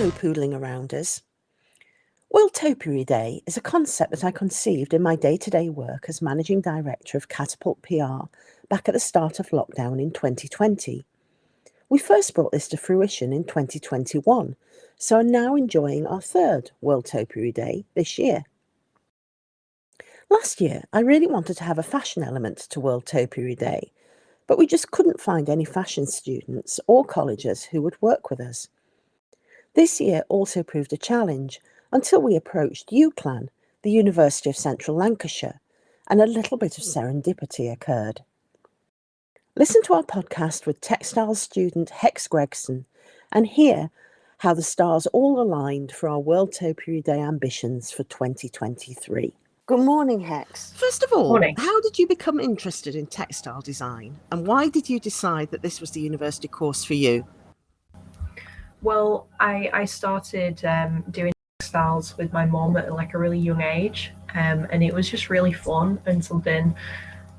Hello, poodling around us. World Topiary Day is a concept that I conceived in my day-to-day work as Managing Director of Catapult PR back at the start of lockdown in 2020. We first brought this to fruition in 2021, so are now enjoying our third World Topiary Day this year. Last year, I really wanted to have a fashion element to World Topiary Day, but we just couldn't find any fashion students or colleges who would work with us. This year also proved a challenge until we approached UCLan, the University of Central Lancashire, and a little bit of serendipity occurred. Listen to our podcast with Textiles student Hex Gregson and hear how the stars all aligned for our World Topiary Day ambitions for 2023. Good morning, Hex. First of all, Morning. how did you become interested in textile design, and why did you decide that this was the university course for you? Well, I started doing textiles with my mom at like a really young age, and it was just really fun and something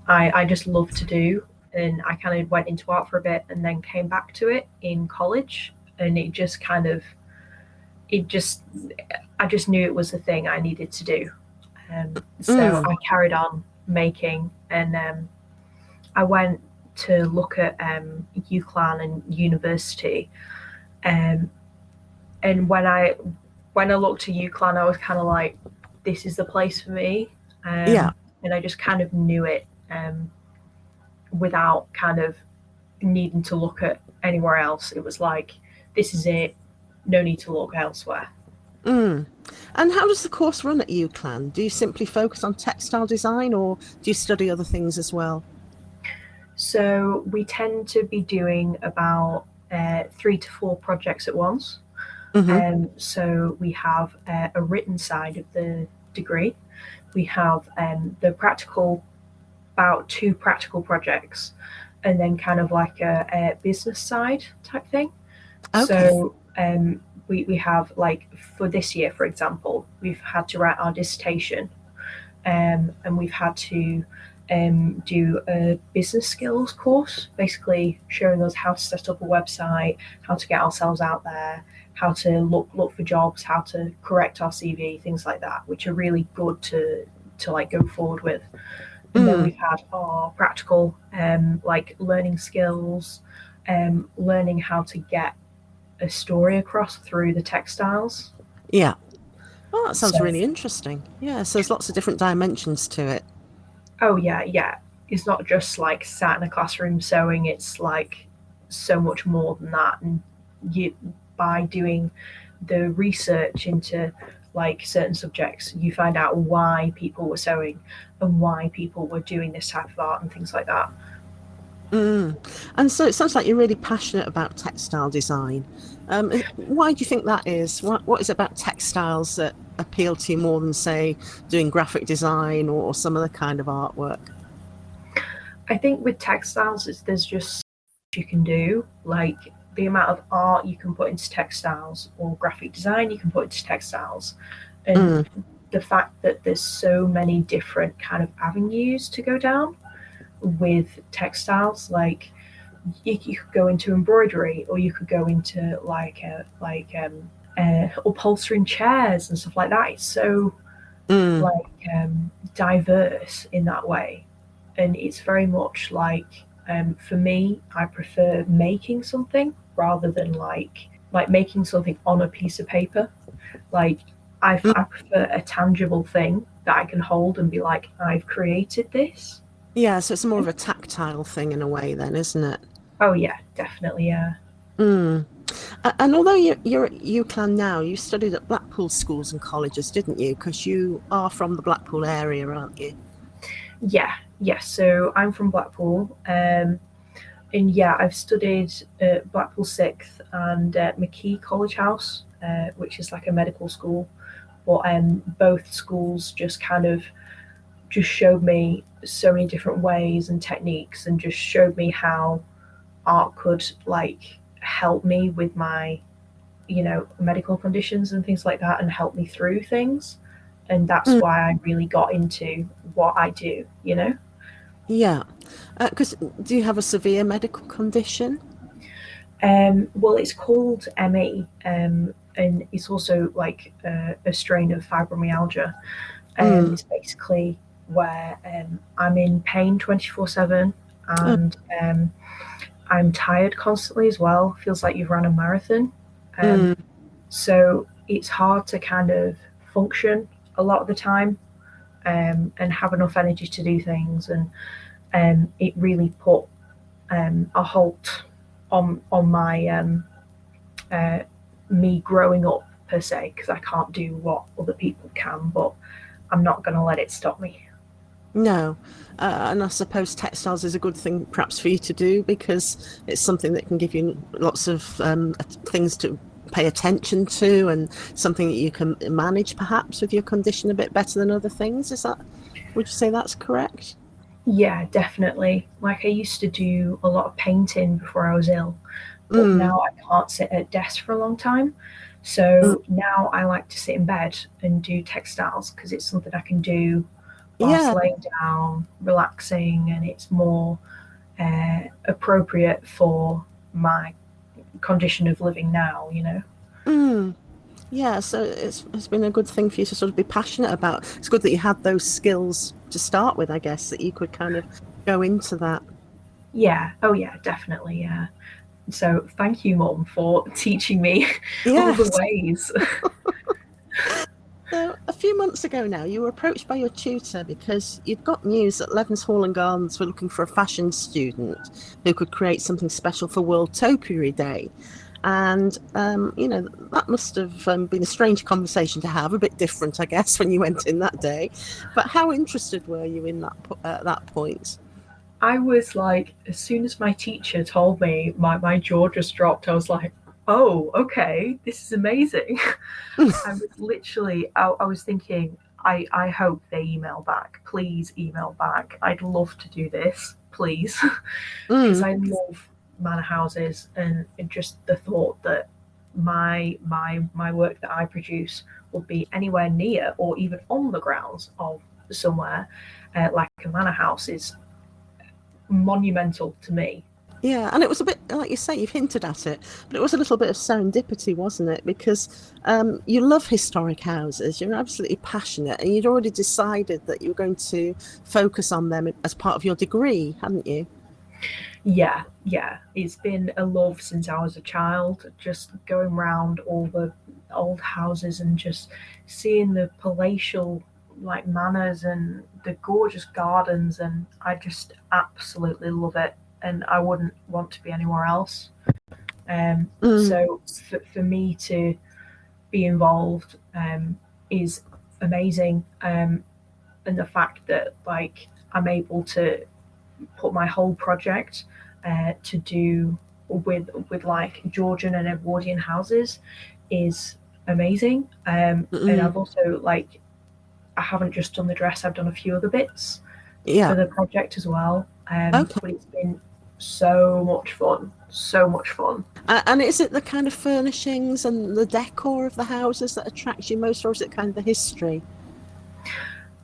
I just love to do. And I kind of went into art for a bit and then came back to it in college, and I just knew it was the thing I needed to do. So I carried on making, and I went to look at UCLan and university. And when I looked at UCLan, I was kind of like, this is the place for me. And I just kind of knew it without kind of needing to look at anywhere else. It was like, this is it. No need to look elsewhere. And how does the course run at UCLan? Do you simply focus on textile design, or do you study other things as well? So we tend to be doing about 3 to 4 projects at once. So we have a written side of the degree. We have the practical, about 2 practical projects, and then kind of like a business side type thing. Okay. So we have, like, for this year, for example, we've had to write our dissertation, and we've had to do a business skills course, basically showing us how to set up a website, how to get ourselves out there, how to look for jobs, how to correct our CV, things like that, which are really good to like go forward with. And then we've had our practical like learning skills, learning how to get a story across through the textiles. Yeah. Oh, that sounds really interesting. Yeah, so there's lots of different dimensions to it. Oh yeah. It's not just like sat in a classroom sewing, it's like so much more than that. And by doing the research into like certain subjects, you find out why people were sewing and why people were doing this type of art and things like that. And so it sounds like you're really passionate about textile design. Why do you think that is? What is it about textiles that appeal to you more than, say, doing graphic design or some other kind of artwork? I think with textiles, there's just so much you can do. Like the amount of art you can put into textiles, or graphic design you can put into textiles, and the fact that there's so many different kind of avenues to go down with textiles. Like you could go into embroidery, or you could go into like upholstering chairs and stuff like that. It's so diverse in that way, and it's very much like, for me, I prefer making something rather than like making something on a piece of paper. Like I prefer a tangible thing that I can hold and be like, I've created this. Yeah, so it's more of a tactile thing in a way then, isn't it? Oh yeah, definitely, yeah. And although you're at UCLan now, you studied at Blackpool schools and colleges, didn't you? Because you are from the Blackpool area, aren't you? Yeah. So I'm from Blackpool, and yeah, I've studied at Blackpool 6th and McKee College House, which is like a medical school. But both schools just showed me so many different ways and techniques, and just showed me how art could like help me with my medical conditions and things like that, and help me through things. And that's why I really got into what I do. Yeah, because do you have a severe medical condition? Well, it's called ME, and it's also like a strain of fibromyalgia. Mm. It's basically where I'm in pain 24/7, Oh, and I'm tired constantly as well. Feels like you've run a marathon. Um, mm. so it's hard to kind of function a lot of the time, and have enough energy to do things. And it really put a halt on my uh, me growing up per se, because I can't do what other people can, but I'm not going to let it stop me. No. And I suppose textiles is a good thing perhaps for you to do because it's something that can give you lots of things to pay attention to and something that you can manage perhaps with your condition a bit better than other things. Would you say that's correct? Yeah, definitely. Like I used to do a lot of painting before I was ill, but Mm, now I can't sit at a desk for a long time. mm. So now I like to sit in bed and do textiles because it's something I can do whilst Yeah. laying down, relaxing, and it's more appropriate for my condition of living now, you know? Mm. Yeah, so it's been a good thing for you to sort of be passionate about. It's good that you had those skills to start with, I guess, that you could kind of go into that. Yeah, oh yeah, definitely, yeah. So thank you, Mum, for teaching me all the Yes. ways. So a few months ago now, you were approached by your tutor because you'd got news that Levens Hall and Gardens were looking for a fashion student who could create something special for World Topiary Day. And, that must have been a strange conversation to have, a bit different, I guess, when you went in that day. But how interested were you in that at that point? I was like, as soon as my teacher told me, my jaw just dropped. I was like, oh, okay, this is amazing. I was literally, I was thinking, I hope they email back. Please email back. I'd love to do this, please. Because Mm, I love manor houses, and just the thought that my work that I produce will be anywhere near or even on the grounds of somewhere like a manor house is monumental to me. yeah, and it was a bit like you say, you've hinted at it, but it was a little bit of serendipity, wasn't it? Because you love historic houses, you're absolutely passionate, and you'd already decided that you were going to focus on them as part of your degree, hadn't you? Yeah, yeah, it's been a love since I was a child. Just going round all the old houses and just seeing the palatial like manners and the gorgeous gardens, and I just absolutely love it. And I wouldn't want to be anywhere else. Mm, So for me to be involved is amazing. And the fact that like I'm able to put my whole project to do with like Georgian and Edwardian houses is amazing. And mm, I've also like I haven't just done the dress; I've done a few other bits for yeah. the project as well. Okay. But it's been so much fun, so much fun. And is it the kind of furnishings and the decor of the houses that attracts you most, or is it kind of the history?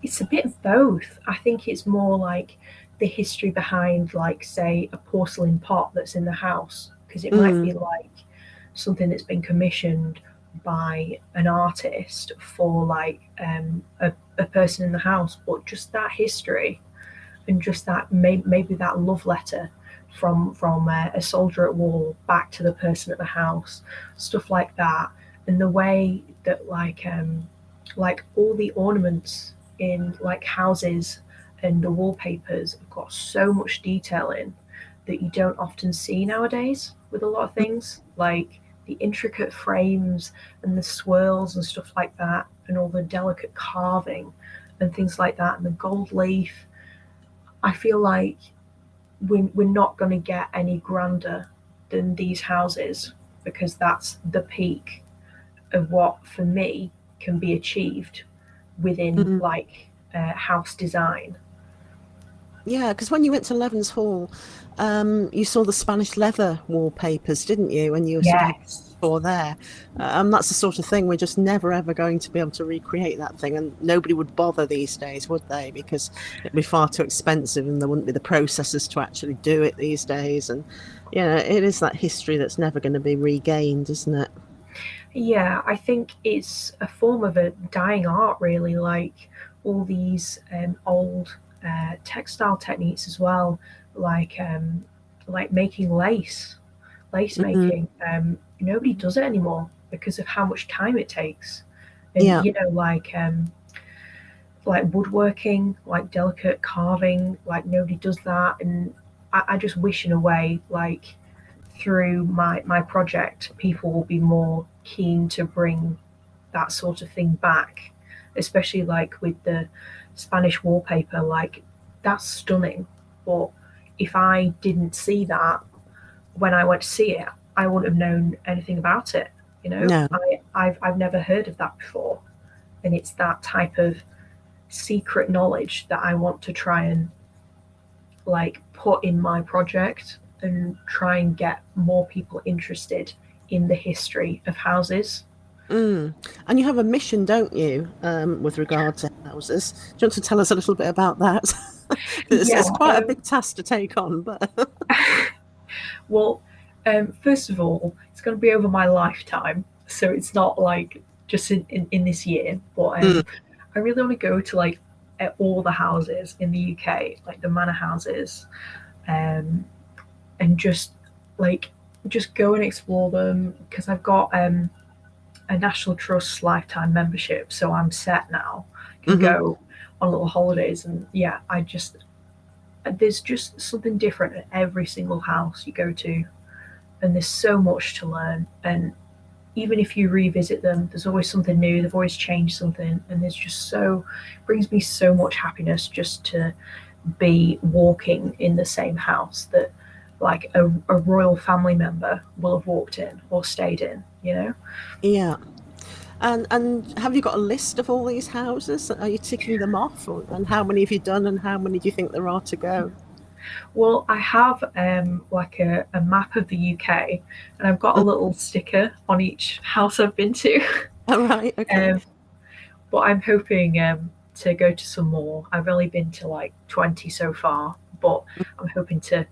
It's a bit of both. I think it's more like the history behind, like, say, a porcelain pot that's in the house, because it might be Mm, like something that's been commissioned by an artist for like a person in the house, but just that history and just that maybe that love letter from a soldier at war back to the person at the house, stuff like that, and the way that like all the ornaments in like houses and the wallpapers have got so much detail in that you don't often see nowadays with a lot of things, like the intricate frames and the swirls and stuff like that, and all the delicate carving and things like that, and the gold leaf. I feel like we're not going to get any grander than these houses, because that's the peak of what for me can be achieved within mm. like house design. Yeah, because when you went to Levens Hall, you saw the Spanish leather wallpapers, didn't you? When you were sort of having Yes. a tour there. That's the sort of thing we're just never ever going to be able to recreate that thing, and nobody would bother these days, would they? Because it'd be far too expensive, and there wouldn't be the processes to actually do it these days. And it is that history that's never going to be regained, isn't it? Yeah, I think it's a form of a dying art, really, like all these old textile techniques as well, like making lace Hmm. making. Nobody does it anymore because of how much time it takes, and Yeah. like woodworking, like delicate carving, like nobody does that, and I just wish in a way like through my project, people will be more keen to bring that sort of thing back, especially like with the Spanish wallpaper. Like that's stunning, but if I didn't see that when I went to see it, I wouldn't have known anything about it. No. I've never heard of that before, and it's that type of secret knowledge that I want to try and like put in my project and try and get more people interested in the history of houses. Mm. And you have a mission, don't you, with regard to houses? Do you want to tell us a little bit about that? Yeah. It's quite a big task to take on, but Well, first of all, it's going to be over my lifetime, so it's not like just in this year. But Mm. I really want to go to like all the houses in the UK, like the manor houses, um, and like just go and explore them because I've got a National Trust lifetime membership, so I'm set now. Can Hmm. go on little holidays, and yeah, there's just something different at every single house you go to, and there's so much to learn. And even if you revisit them, there's always something new. They've always changed something, and there's just so brings me so much happiness just to be walking in the same house that like a royal family member will have walked in or stayed in. Yeah. And have you got a list of all these houses? Are you ticking them off? And how many have you done, and how many do you think there are to go? Well, I have like a map of the UK, and I've got a little sticker on each house I've been to. All right, okay. um, but I'm hoping to go to some more. I've only been to like 20 so far, but I'm hoping to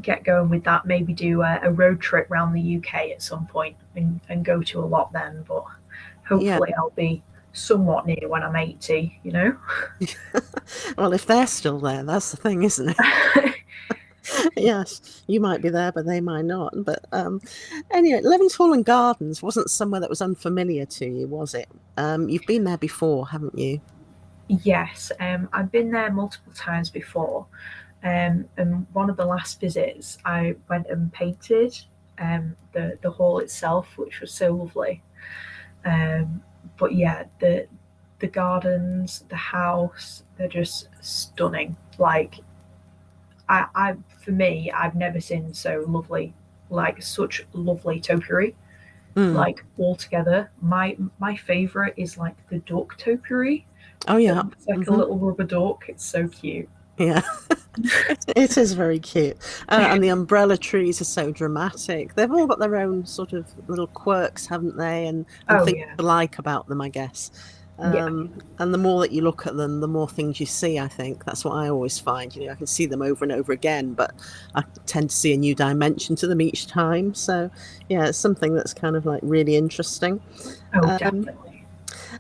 get going with that. Maybe do a road trip around the UK at some point and go to a lot then. But Yeah. hopefully, I'll be somewhat near when I'm 80. Well, if they're still there, that's the thing, isn't it? Yes, you might be there, but they might not. But anyway, Hall and Gardens wasn't somewhere that was unfamiliar to you, was it? You've been there before, haven't you? Yes, I've been there multiple times before. And one of the last visits, I went and painted the hall itself, which was so lovely. Um, but yeah, the gardens, the house, they're just stunning. Like I for me, I've never seen so lovely, like such lovely topiary. Mm. Like all together. My favorite is like the duck topiary. Oh yeah. It's like a Hmm. little rubber duck. It's so cute. Yeah. It is very cute. And the umbrella trees are so dramatic. They've all got their own sort of little quirks, haven't they? And Oh things yeah, to like about them, I guess. yeah. And the more that you look at them, the more things you see, I think. That's what I always find. I can see them over and over again, but I tend to see a new dimension to them each time. So, yeah, it's something that's kind of like really interesting. Oh, Um, definitely.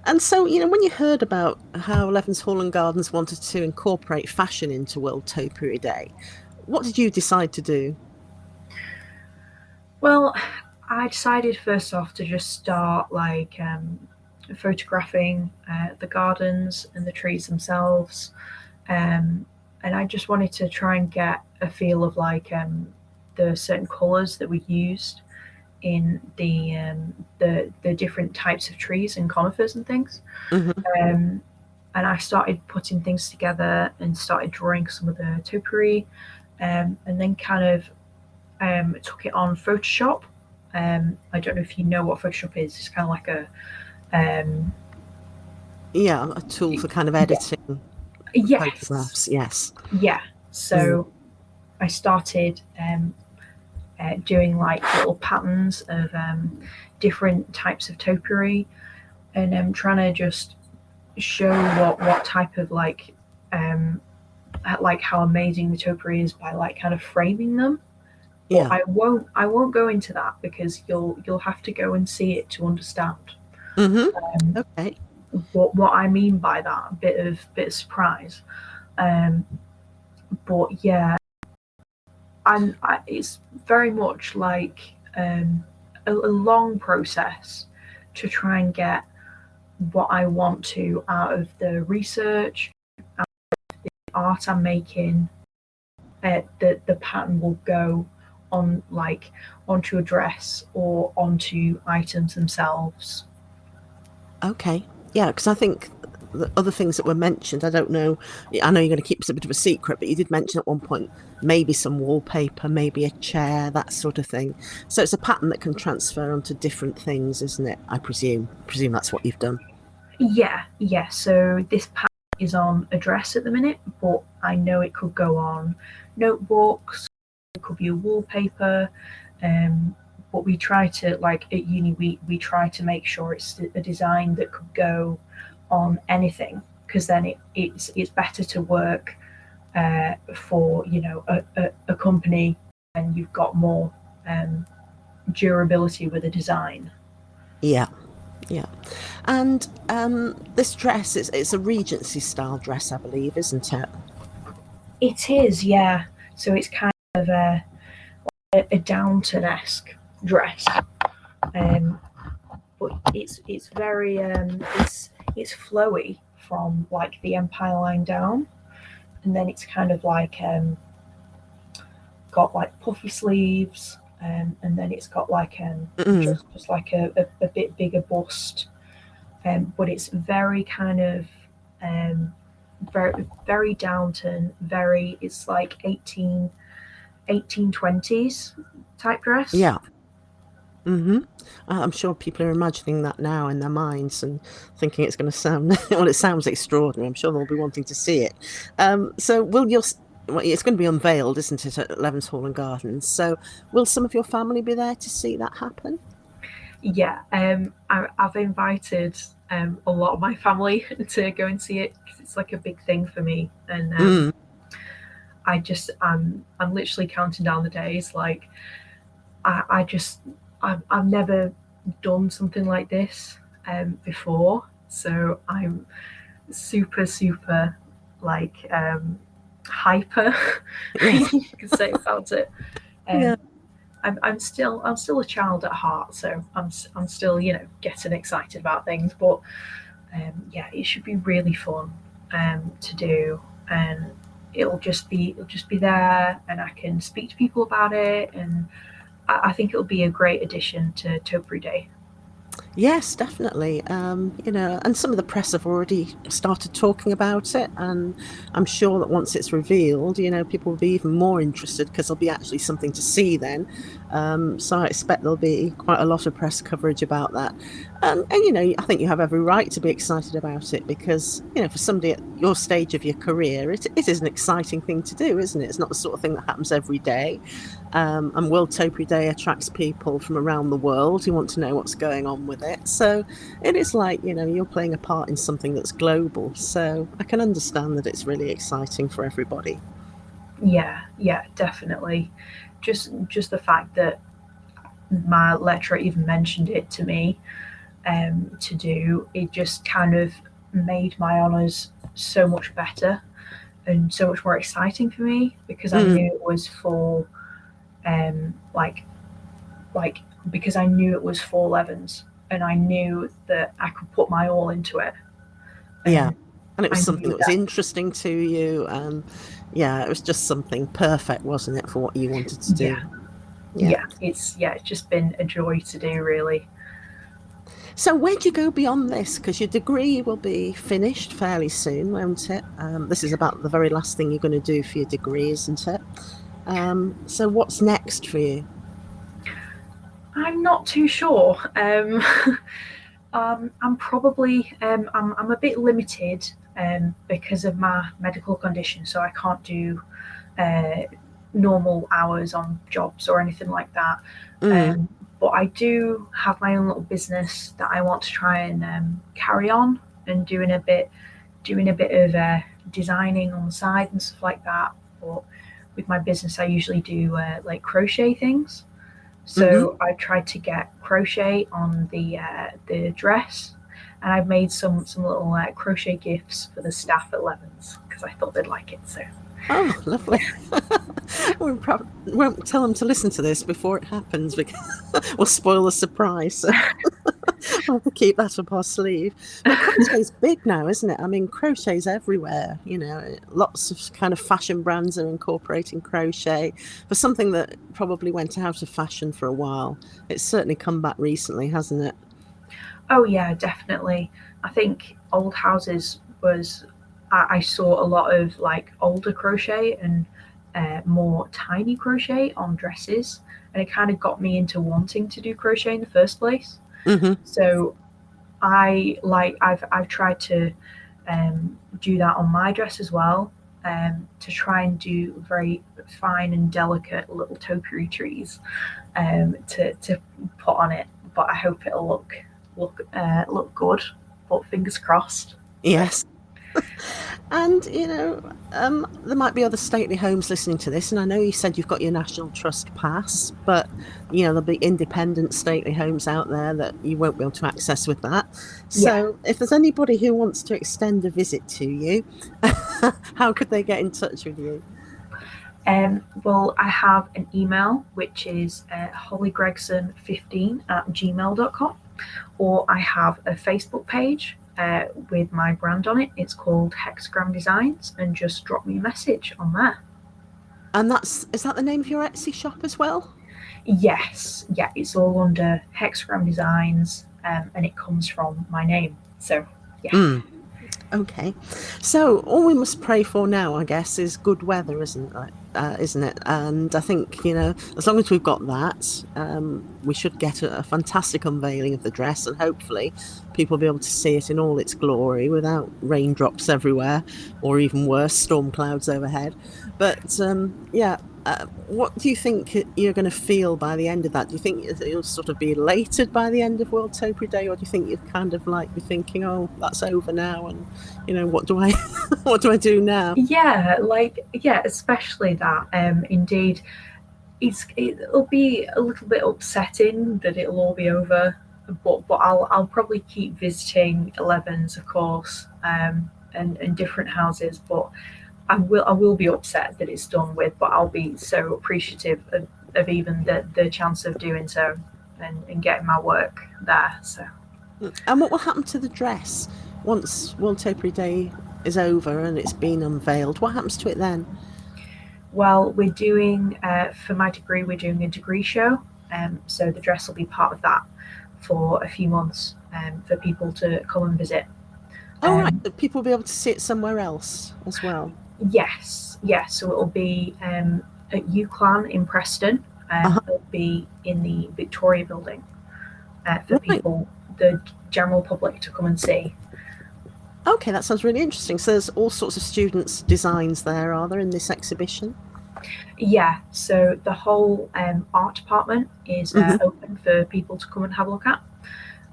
and so, when you heard about how Levens Hall and Gardens wanted to incorporate fashion into World Topiary Day, what did you decide to do? Well, I decided first off to just start like photographing the gardens and the trees themselves, um, and I just wanted to try and get a feel of like the certain colours that we used in the different types of trees and conifers and things. Hmm. Um, and I started putting things together and started drawing some of the topiary, and then kind of took it on Photoshop. I don't know if you know what Photoshop is. It's kind of like a Yeah, a tool for kind of yeah, editing. Yes. photographs. Yes. Yeah. So I started doing like little patterns of different types of topiary, and trying to just show what type of like how amazing the topiary is by like kind of framing them. But Yeah. I won't go into that because you'll have to go and see it to understand Okay. what I mean by that. Bit of surprise. Um, but yeah, it's very much like a long process to try and get what I want to out of the research, art I'm making. The pattern will go on like onto a dress or onto items themselves. Okay. Yeah, because I think the other things that were mentioned, I don't know. I know you're going to keep this a bit of a secret, but you did mention at one point maybe some wallpaper, maybe a chair, that sort of thing. So it's a pattern that can transfer onto different things, isn't it? I presume that's what you've done. Yeah. So this pattern is on a dress at the minute, but I know it could go on notebooks. It could be a wallpaper. Um, but we try to like at uni we try to make sure it's a design that could go on anything, because then it's better to work for a company, and you've got more durability with a design. Yeah. Yeah. And this dress, it's a Regency style dress, I believe, isn't it? It is, yeah. So it's kind of a Downton-esque dress, um, but it's very it's flowy from like the Empire line down, and then it's kind of like got like puffy sleeves, and then it's got like just like a bit bigger bust, but it's very kind of very Downton, very it's like 1820s type dress. Yeah. hmm I'm sure people are imagining that now in their minds and thinking it's going to sound, well, it sounds extraordinary. I'm sure they'll be wanting to see it. So well, it's going to be unveiled, isn't it, at Levens Hall and Gardens? So will some of your family be there to see that happen? Yeah, I've invited a lot of my family to go and see it because it's like a big thing for me, and Mm, I'm literally counting down the days. Like I just I've never done something like this before, so I'm super like hyper, yeah, you could say about it. yeah. Um, I'm still a child at heart, so I'm still getting excited about things. But yeah, it should be really fun to do, and it'll just be there, and I can speak to people about it, and I think it'll be a great addition to Topiary Day. Yes, definitely. And some of the press have already started talking about it, and I'm sure that once it's revealed, people will be even more interested because there'll be actually something to see then. So I expect there'll be quite a lot of press coverage about that. And I think you have every right to be excited about it because, for somebody at your stage of your career, it is an exciting thing to do, isn't it? It's not the sort of thing that happens every day. And World Topiary Day attracts people from around the world who want to know what's going on with it. So it is like, you're playing a part in something that's global. So I can understand that it's really exciting for everybody. Yeah, definitely. Just the fact that my lecturer even mentioned it to me to do, it just kind of made my honours so much better and so much more exciting for me because I Mm, knew it was for um, like like because I knew it was for Levens, and I knew that I could put my all into it, yeah. and And it was I something knew that was that. interesting to you. And yeah, it was just something perfect, wasn't it, for what you wanted to Yeah, do? Yeah. it's just been a joy to do, really. So where do you go beyond this? Because your degree will be finished fairly soon, won't it? This is about the very last thing you're going to do for your degree, isn't it? So what's next for you? I'm not too sure. I'm probably I'm a bit limited because of my medical condition, so I can't do normal hours on jobs or anything like that. Mm. But I do have my own little business that I want to try and carry on and doing a bit of designing on the side and stuff like that. But with my business, I usually do like crochet things. Mm-hmm. So I tried to get crochet on the dress, and I've made some little crochet gifts for the staff at Levens because I thought they'd like it. So Oh, lovely. We won't tell them to listen to this before it happens because we'll spoil the surprise. So we'll have to keep that up our sleeve. But crochet's big now, isn't it? I mean, crochet's everywhere. Lots of kind of fashion brands are incorporating crochet for something that probably went out of fashion for a while. It's certainly come back recently, hasn't it? oh yeah, definitely. I think old houses was I saw a lot of like older crochet and more tiny crochet on dresses, and it kind of got me into wanting to do crochet in the first place. Mm-hmm. So I've tried to do that on my dress as well, to try and do very fine and delicate little topiary trees to put on it. But I hope it'll look good. But fingers crossed. Yes. And, there might be other stately homes listening to this, and I know you said you've got your National Trust pass, but, there'll be independent stately homes out there that you won't be able to access with that. So if there's anybody who wants to extend a visit to you, how could they get in touch with you? Well, I have an email, which is hollygregson15@gmail.com, or I have a Facebook page with my brand on it. It's called Hex Designs, and just drop me a message on there. And is that the name of your Etsy shop as well? Yes, yeah, it's all under Hex Designs, and it comes from my name. So, yeah. Okay, so all we must pray for now, I guess, is good weather, isn't it? And I think, as long as we've got that, we should get a fantastic unveiling of the dress, and hopefully people will be able to see it in all its glory without raindrops everywhere, or even worse, storm clouds overhead. But what do you think you're going to feel by the end of that? Do you think you'll sort of be elated by the end of World Topiary Day, or do you think you'll kind of like be thinking, oh, that's over now, and what do I what do I do now? Yeah, especially that. Indeed, it'll be a little bit upsetting that it'll all be over, but I'll probably keep visiting Levens, of course, and different houses, but I will be upset that it's done with, but I'll be so appreciative of even the chance of doing so and getting my work there. So. And what will happen to the dress once World Topiary Day is over and it's been unveiled? What happens to it then? Well, we're doing for my degree, we're doing a degree show, so the dress will be part of that for a few months, for people to come and visit. Right, people will be able to see it somewhere else as well. Yes. So it'll be at UCLan in Preston. It'll be in the Victoria building for people, the general public, to come and see. Okay, that sounds really interesting. So there's all sorts of students' designs there, are there, in this exhibition? Yeah, so the whole art department is open for people to come and have a look at.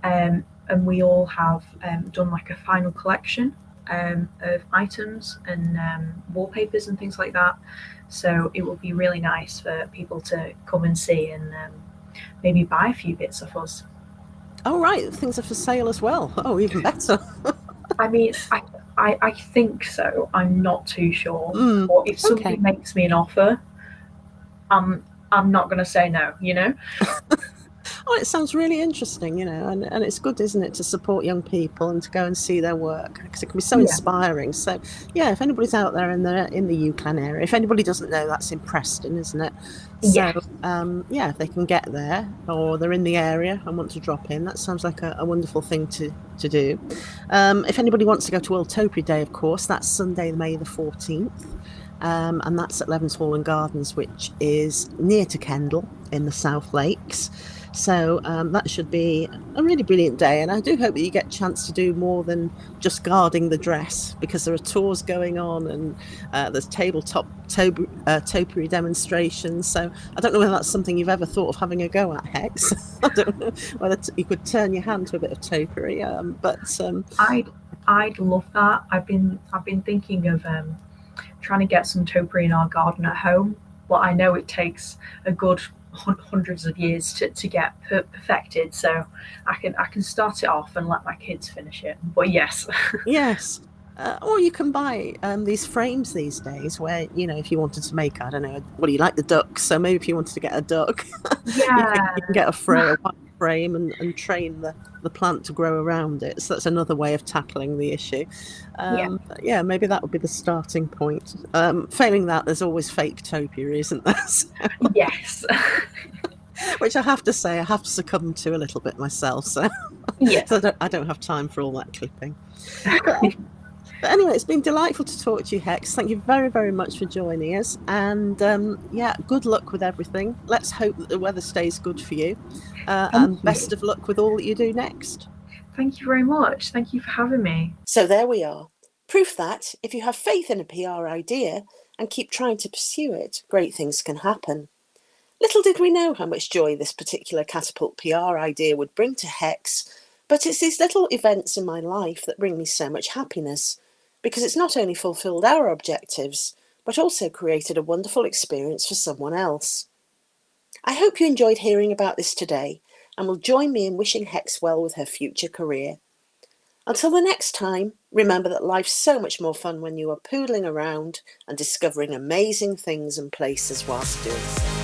And we all have done like a final collection of items and wallpapers and things like that. So it will be really nice for people to come and see and maybe buy a few bits of us. Oh, right, things are for sale as well. Oh, even better. I mean, I think so. I'm not too sure. Or if somebody makes me an offer, I'm not going to say no, Oh, it sounds really interesting, and it's good, isn't it, to support young people and to go and see their work, because it can be so inspiring. So, yeah, if anybody's out there in the UCLan area, if anybody doesn't know, that's in Preston, isn't it? So, if they can get there, or they're in the area and want to drop in, that sounds like a wonderful thing to do. If anybody wants to go to World Topiary Day, of course, that's Sunday, May the 14th. And that's at Levens Hall and Gardens, which is near to Kendal in the South Lakes. So that should be a really brilliant day, and I do hope that you get a chance to do more than just guarding the dress, because there are tours going on, and there's tabletop topiary demonstrations. So I don't know whether that's something you've ever thought of having a go at, Hex. I don't know whether you could turn your hand to a bit of topiary, I'd love that. I've been thinking of trying to get some topiary in our garden at home, but I know it takes a good hundreds of years to get perfected. So I can start it off and let my kids finish it. But yes, Yes. Or you can buy these frames these days where, if you wanted to make, I don't know, well, you like the duck, so maybe if you wanted to get a duck, yeah, you can get a white frame and train the plant to grow around it. So that's another way of tackling the issue. yeah, Yeah, maybe that would be the starting point. Failing that, there's always fake topiary, isn't there? yes, Which I have to say, I have to succumb to a little bit myself. So, yeah. so I don't have time for all that clipping. But anyway, it's been delightful to talk to you, Hex. Thank you very, very much for joining us. And good luck with everything. Let's hope that the weather stays good for you. And best of luck with all that you do next. Thank you very much. Thank you for having me. So there we are. Proof that if you have faith in a PR idea and keep trying to pursue it, great things can happen. Little did we know how much joy this particular catapult PR idea would bring to Hex, but it's these little events in my life that bring me so much happiness, because it's not only fulfilled our objectives, but also created a wonderful experience for someone else. I hope you enjoyed hearing about this today and will join me in wishing Hex well with her future career. Until the next time, remember that life's so much more fun when you are poodling around and discovering amazing things and places whilst doing so.